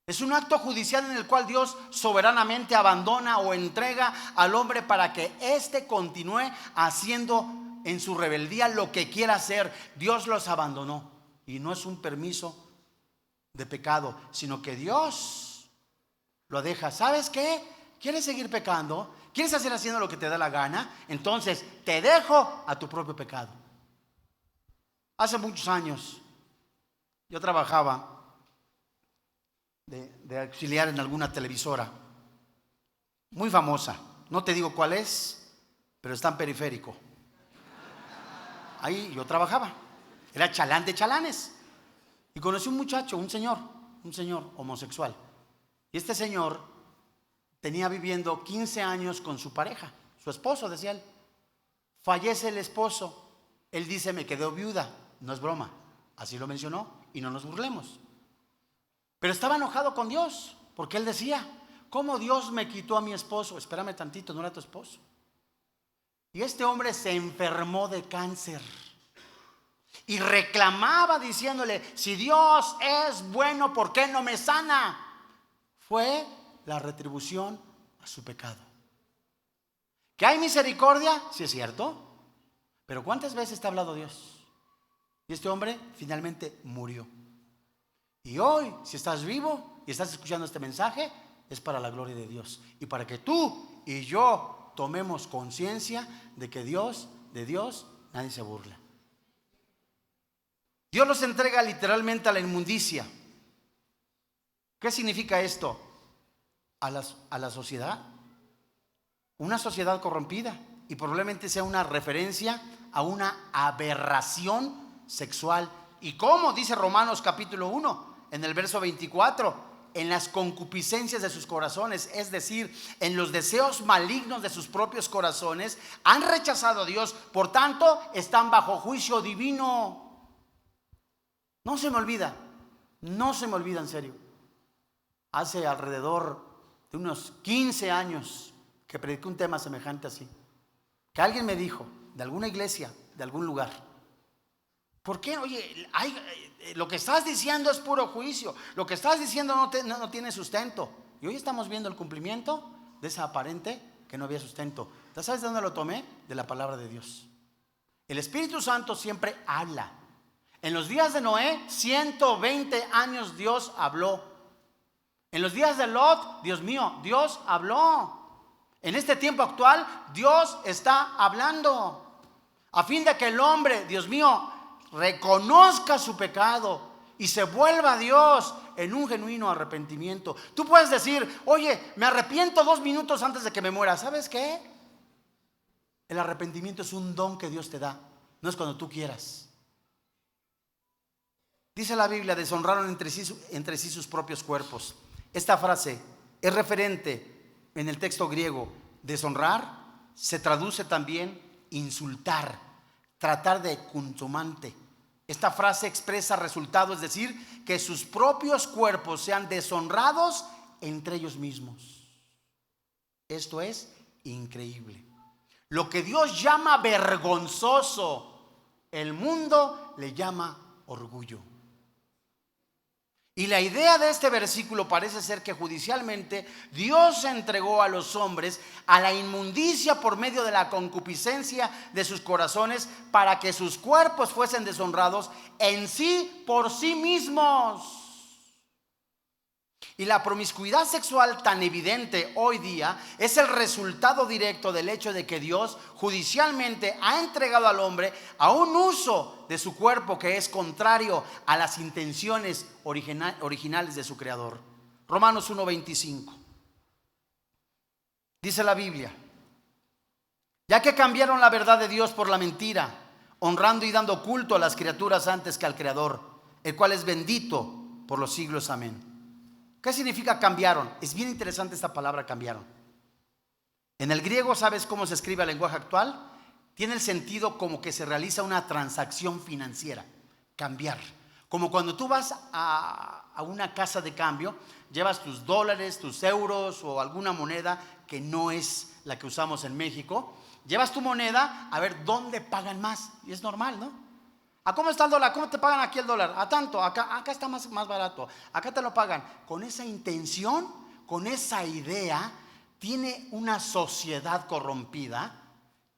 Es un acto judicial en el cual Dios soberanamente abandona o entrega al hombre para que éste continúe haciendo en su rebeldía lo que quiera hacer. Dios los abandonó y no es un permiso de pecado, sino que Dios lo deja. ¿Sabes qué? ¿Quieres seguir pecando? ¿Quieres hacer haciendo lo que te da la gana? Entonces te dejo a tu propio pecado. Hace muchos años yo trabajaba de auxiliar en alguna televisora muy famosa, no te digo cuál es, pero está en Periférico. Ahí yo trabajaba, era chalán de chalanes, y conocí un muchacho, un señor homosexual, y este señor tenía viviendo 15 años con su pareja, su esposo, decía él. Fallece el esposo, él dice, me quedó viuda, no es broma, así lo mencionó, y no nos burlemos. Pero estaba enojado con Dios, porque él decía, ¿cómo Dios me quitó a mi esposo? Espérame tantito, no era tu esposo. Y este hombre se enfermó de cáncer y reclamaba diciéndole, si Dios es bueno, ¿por qué no me sana? Fue la retribución a su pecado. ¿Que hay misericordia? Sí es cierto, pero ¿cuántas veces te ha hablado Dios? Y este hombre finalmente murió. Y hoy, si estás vivo y estás escuchando este mensaje, es para la gloria de Dios y para que tú y yo tomemos conciencia de que de Dios nadie se burla. Dios los entrega literalmente a la inmundicia. ¿Qué significa esto? A la sociedad. Una sociedad corrompida, y probablemente sea una referencia a una aberración sexual. ¿Y cómo? Dice Romanos capítulo 1, en el verso 24, en las concupiscencias de sus corazones, es decir, en los deseos malignos de sus propios corazones, han rechazado a Dios, por tanto, están bajo juicio divino. No se me olvida en serio. Hace alrededor de unos 15 años que prediqué un tema semejante así, que alguien me dijo, de alguna iglesia, de algún lugar: ¿por qué? Oye, lo que estás diciendo es puro juicio, lo que estás diciendo no tiene sustento. Y hoy estamos viendo el cumplimiento de esa aparente que no había sustento. ¿Sabes de dónde lo tomé? De la palabra de Dios. El Espíritu Santo siempre habla. En los días de Noé, 120 años Dios habló. En los días de Lot, Dios mío, Dios habló. En este tiempo actual, Dios está hablando, a fin de que el hombre, Dios mío, reconozca su pecado y se vuelva a Dios en un genuino arrepentimiento. Tú puedes decir: oye, me arrepiento 2 minutos antes de que me muera. ¿Sabes qué? El arrepentimiento es un don que Dios te da, no es cuando tú quieras. Dice la Biblia: deshonraron entre sí sus propios cuerpos. Esta frase es referente en el texto griego. Deshonrar se traduce también insultar, tratar de consumante. Esta frase expresa resultado, es decir, que sus propios cuerpos sean deshonrados entre ellos mismos. Esto es increíble. Lo que Dios llama vergonzoso, el mundo le llama orgullo. Y la idea de este versículo parece ser que judicialmente Dios entregó a los hombres a la inmundicia por medio de la concupiscencia de sus corazones, para que sus cuerpos fuesen deshonrados en sí por sí mismos. Y la promiscuidad sexual tan evidente hoy día es el resultado directo del hecho de que Dios judicialmente ha entregado al hombre a un uso de su cuerpo que es contrario a las intenciones originales de su creador. Romanos 1:25. Dice la Biblia: ya que cambiaron la verdad de Dios por la mentira, honrando y dando culto a las criaturas antes que al Creador, el cual es bendito por los siglos. Amén. ¿Qué significa cambiaron? Es bien interesante esta palabra, cambiaron. En el griego, ¿sabes cómo se escribe el lenguaje actual? Tiene el sentido como que se realiza una transacción financiera. Cambiar. Como cuando tú vas a una casa de cambio, llevas tus dólares, tus euros o alguna moneda que no es la que usamos en México. Llevas tu moneda a ver dónde pagan más. Y es normal, ¿no? ¿A cómo está el dólar? ¿Cómo te pagan aquí el dólar? A tanto, acá está más barato, acá te lo pagan. Con esa intención, con esa idea, tiene una sociedad corrompida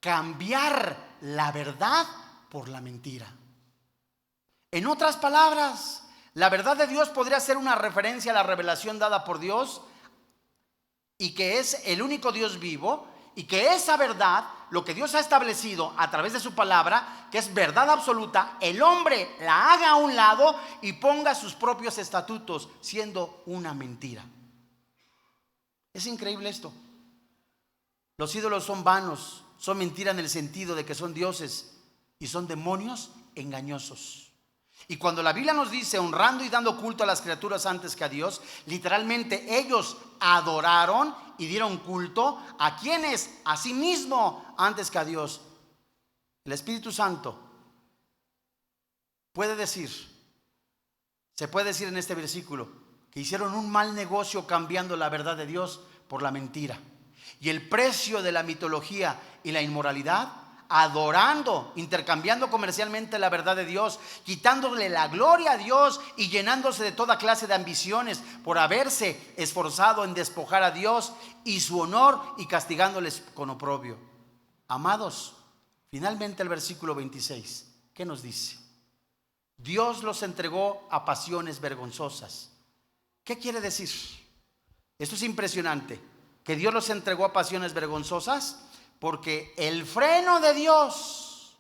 cambiar la verdad por la mentira. En otras palabras, la verdad de Dios podría ser una referencia a la revelación dada por Dios, y que es el único Dios vivo, y que esa verdad, lo que Dios ha establecido a través de su palabra, que es verdad absoluta, el hombre la haga a un lado y ponga sus propios estatutos, siendo una mentira. Es increíble esto. Los ídolos son vanos, son mentira en el sentido de que son dioses y son demonios engañosos. Y cuando la Biblia nos dice honrando y dando culto a las criaturas antes que a Dios, literalmente ellos adoraron y dieron culto a quienes, a sí mismo, antes que a Dios. El Espíritu Santo se puede decir en este versículo, que hicieron un mal negocio cambiando la verdad de Dios por la mentira. Y el precio de la mitología y la inmoralidad, adorando, intercambiando comercialmente la verdad de Dios, quitándole la gloria a Dios y llenándose de toda clase de ambiciones por haberse esforzado en despojar a Dios y su honor, y castigándoles con oprobio. Amados, finalmente el versículo 26, ¿qué nos dice? Dios los entregó a pasiones vergonzosas. ¿Qué quiere decir? Esto es impresionante, que Dios los entregó a pasiones vergonzosas, porque el freno de Dios,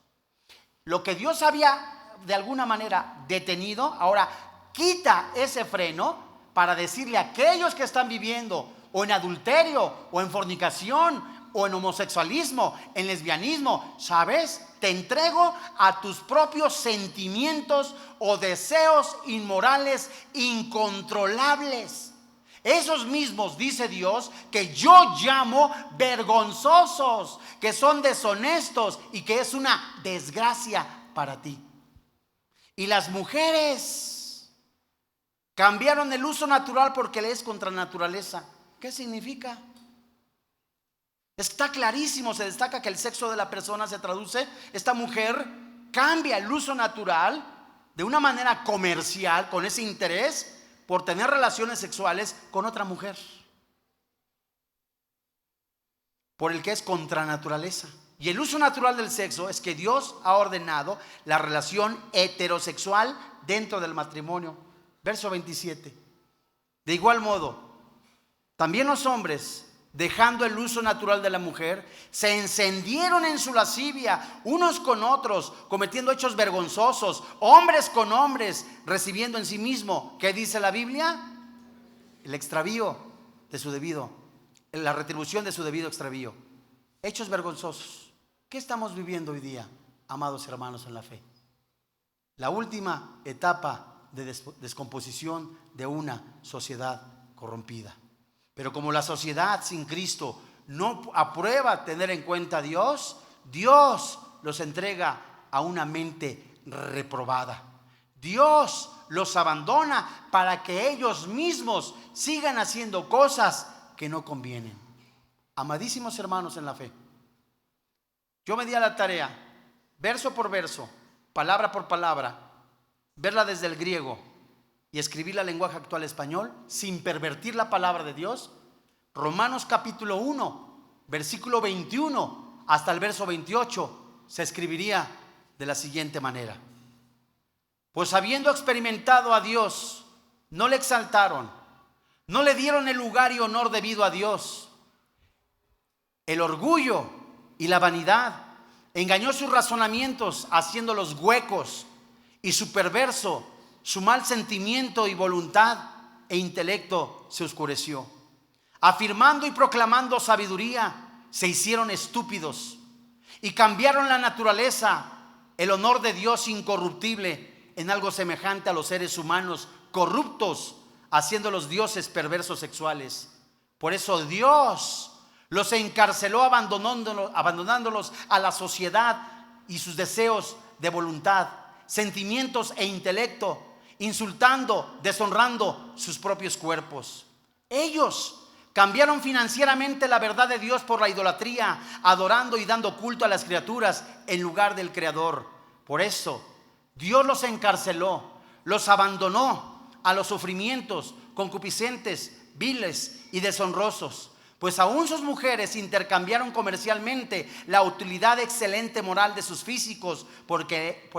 lo que Dios había de alguna manera detenido, ahora quita ese freno para decirle a aquellos que están viviendo o en adulterio, o en fornicación, o en homosexualismo, en lesbianismo: ¿sabes? Te entrego a tus propios sentimientos o deseos inmorales incontrolables. Esos mismos, dice Dios, que yo llamo vergonzosos, que son deshonestos y que es una desgracia para ti. Y las mujeres cambiaron el uso natural porque le es contra naturaleza. ¿Qué significa? Está clarísimo, se destaca que el sexo de la persona se traduce. Esta mujer cambia el uso natural de una manera comercial, con ese interés por tener relaciones sexuales con otra mujer, por el que es contra naturaleza. Y el uso natural del sexo es que Dios ha ordenado la relación heterosexual dentro del matrimonio. Verso 27. De igual modo, también los hombres, dejando el uso natural de la mujer, se encendieron en su lascivia unos con otros, cometiendo hechos vergonzosos, hombres con hombres, recibiendo en sí mismo, ¿qué dice la Biblia? El extravío de su debido, la retribución de su debido extravío. Hechos vergonzosos. ¿Qué estamos viviendo hoy día, amados hermanos en la fe? La última etapa de descomposición de una sociedad corrompida. Pero como la sociedad sin Cristo no aprueba tener en cuenta a Dios, Dios los entrega a una mente reprobada. Dios los abandona para que ellos mismos sigan haciendo cosas que no convienen. Amadísimos hermanos en la fe, yo me di a la tarea, verso por verso, palabra por palabra, verla desde el griego y escribir la lenguaje actual español sin pervertir la palabra de Dios. Romanos capítulo 1, versículo 21 hasta el verso 28 se escribiría de la siguiente manera: pues habiendo experimentado a Dios, no le exaltaron, no le dieron el lugar y honor debido a Dios. El orgullo y la vanidad engañó sus razonamientos, haciéndolos huecos, y su perverso, su mal sentimiento y voluntad e intelecto se oscureció. Afirmando y proclamando sabiduría, se hicieron estúpidos y cambiaron la naturaleza, el honor de Dios incorruptible, en algo semejante a los seres humanos corruptos, haciéndolos dioses perversos sexuales. Por eso Dios los encarceló, abandonándolos a la sociedad y sus deseos de voluntad, sentimientos e intelecto, insultando, deshonrando sus propios cuerpos. Ellos cambiaron financieramente la verdad de Dios por la idolatría, adorando y dando culto a las criaturas en lugar del Creador. Por eso Dios los encarceló, los abandonó a los sufrimientos concupiscentes, viles y deshonrosos. Pues aún sus mujeres intercambiaron comercialmente la utilidad excelente moral de sus físicos, por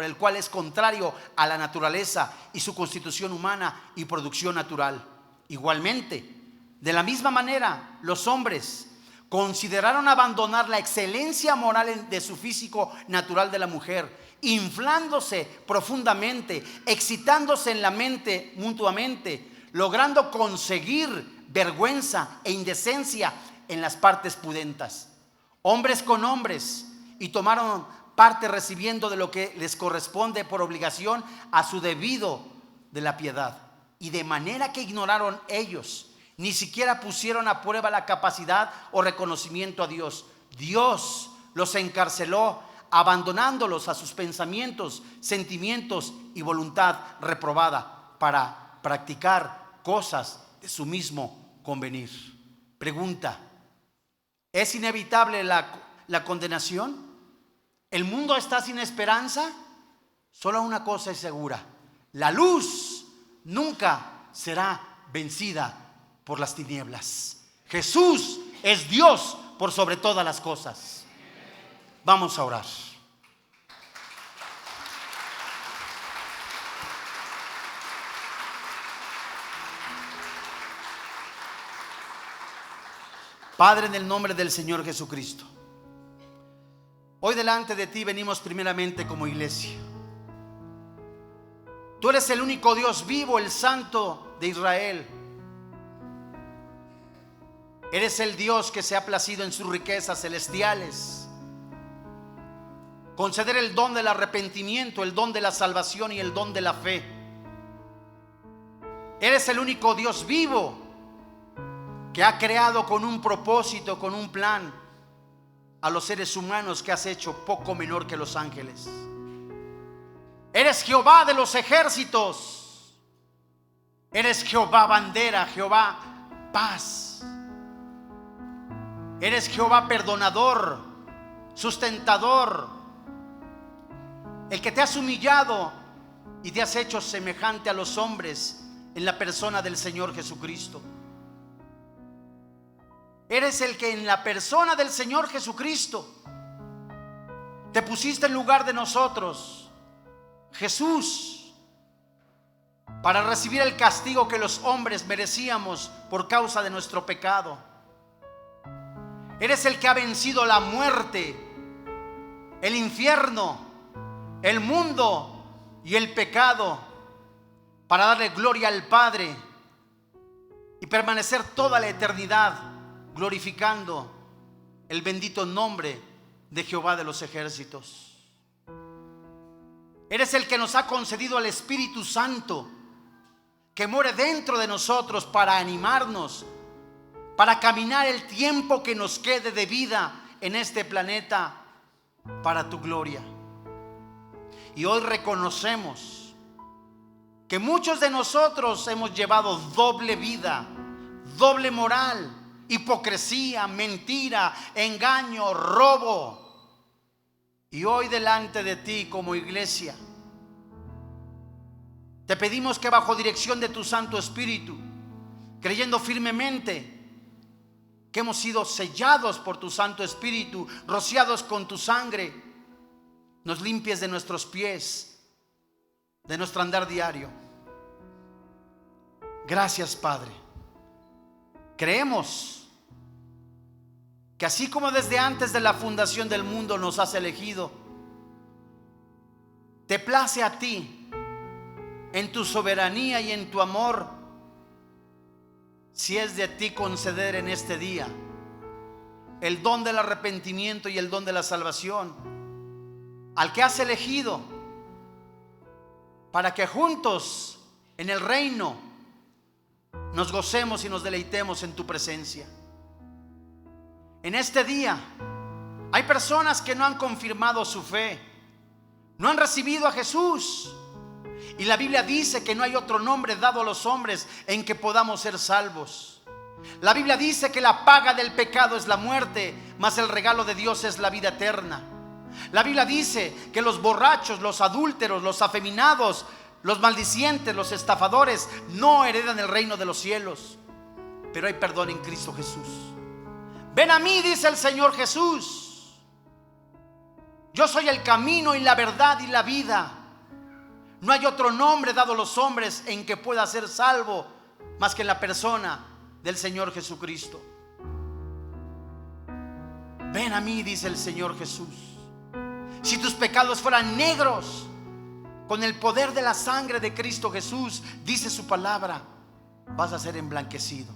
el cual es contrario a la naturaleza y su constitución humana y producción natural. Igualmente, de la misma manera, los hombres consideraron abandonar la excelencia moral de su físico natural de la mujer, inflándose profundamente, excitándose en la mente mutuamente, logrando conseguir vergüenza e indecencia en las partes pudentas. Hombres con hombres, y tomaron parte recibiendo de lo que les corresponde por obligación a su debido de la piedad. Y de manera que ignoraron ellos, ni siquiera pusieron a prueba la capacidad o reconocimiento a Dios. Dios los encarceló, abandonándolos a sus pensamientos, sentimientos y voluntad reprobada para practicar cosas de su mismo convenir. Pregunta: ¿es inevitable la condenación? ¿El mundo está sin esperanza? Solo una cosa es segura: la luz nunca será vencida por las tinieblas. Jesús es Dios por sobre todas las cosas. Vamos a orar. Padre, en el nombre del Señor Jesucristo, hoy delante de ti venimos primeramente como iglesia. Tú eres el único Dios vivo, el Santo de Israel, Eres el Dios que se ha placido en sus riquezas celestiales conceder el don del arrepentimiento, el don de la salvación y el don de la fe. Eres el único Dios vivo que ha creado con un propósito, con un plan, a los seres humanos que has hecho poco menor que los ángeles. Eres Jehová de los ejércitos. Eres Jehová bandera, Jehová paz. Eres Jehová perdonador, sustentador, el que te has humillado y te has hecho semejante a los hombres en la persona del Señor Jesucristo. Eres el que en la persona del Señor Jesucristo te pusiste en lugar de nosotros, Jesús, para recibir el castigo que los hombres merecíamos por causa de nuestro pecado. Eres el que ha vencido la muerte, el infierno, el mundo y el pecado, para darle gloria al Padre y permanecer toda la eternidad glorificando el bendito nombre de Jehová de los ejércitos. Eres el que nos ha concedido al Espíritu Santo, que muere dentro de nosotros para animarnos, para caminar el tiempo que nos quede de vida en este planeta para tu gloria. Y hoy reconocemos que muchos de nosotros hemos llevado doble vida, doble moral, hipocresía, mentira, engaño, robo. Y hoy delante de ti como iglesia te pedimos que bajo dirección de tu Santo Espíritu, creyendo firmemente que hemos sido sellados por tu Santo Espíritu, rociados con tu sangre, nos limpies de nuestros pies, de nuestro andar diario. Gracias, Padre. Creemos que así como desde antes de la fundación del mundo nos has elegido, te place a ti, en tu soberanía y en tu amor, si es de ti, conceder en este día el don del arrepentimiento y el don de la salvación al que has elegido, para que juntos en el reino nos gocemos y nos deleitemos en tu presencia. En este día hay personas que no han confirmado su fe, no han recibido a Jesús, y la Biblia dice que no hay otro nombre dado a los hombres en que podamos ser salvos. La Biblia dice que la paga del pecado es la muerte, mas el regalo de Dios es la vida eterna. La Biblia dice que los borrachos, los adúlteros, los afeminados, los maldicientes, los estafadores no heredan el reino de los cielos, pero hay perdón en Cristo Jesús. Ven a mí, dice el Señor Jesús. Yo soy el camino y la verdad y la vida. No hay otro nombre dado a los hombres en que pueda ser salvo más que en la persona del Señor Jesucristo. Ven a mí, dice el Señor Jesús. Si tus pecados fueran negros, con el poder de la sangre de Cristo Jesús, dice su palabra, vas a ser emblanquecido.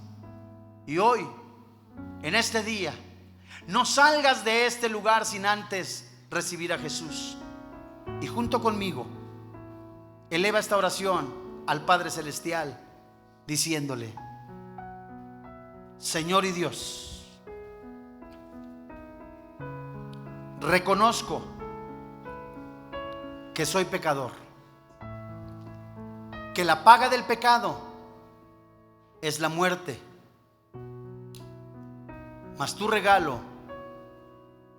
Y hoy, en este día, no salgas de este lugar sin antes recibir a Jesús. Y junto conmigo, eleva esta oración al Padre Celestial, diciéndole: Señor y Dios, reconozco que soy pecador, que la paga del pecado es la muerte, mas tu regalo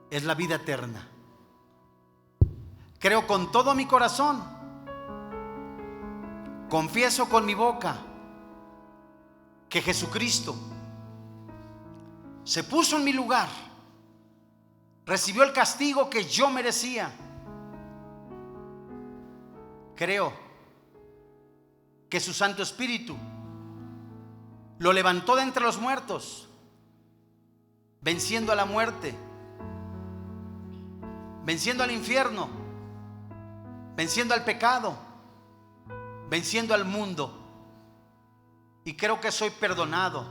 es la vida eterna. Creo con todo mi corazón, confieso con mi boca que Jesucristo se puso en mi lugar, recibió el castigo que yo merecía. Creo que su Santo Espíritu lo levantó de entre los muertos, venciendo a la muerte, venciendo al infierno, venciendo al pecado, venciendo al mundo. Y creo que soy perdonado,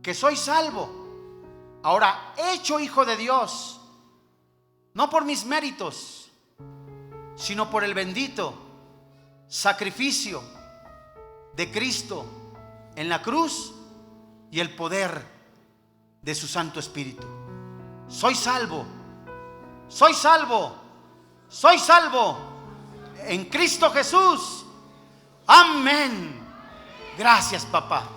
que soy salvo. Ahora, hecho hijo de Dios, no por mis méritos, sino por el bendito sacrificio de Cristo en la cruz y el poder de su Santo Espíritu. Soy salvo, soy salvo, soy salvo en Cristo Jesús. Amén. Gracias, papá.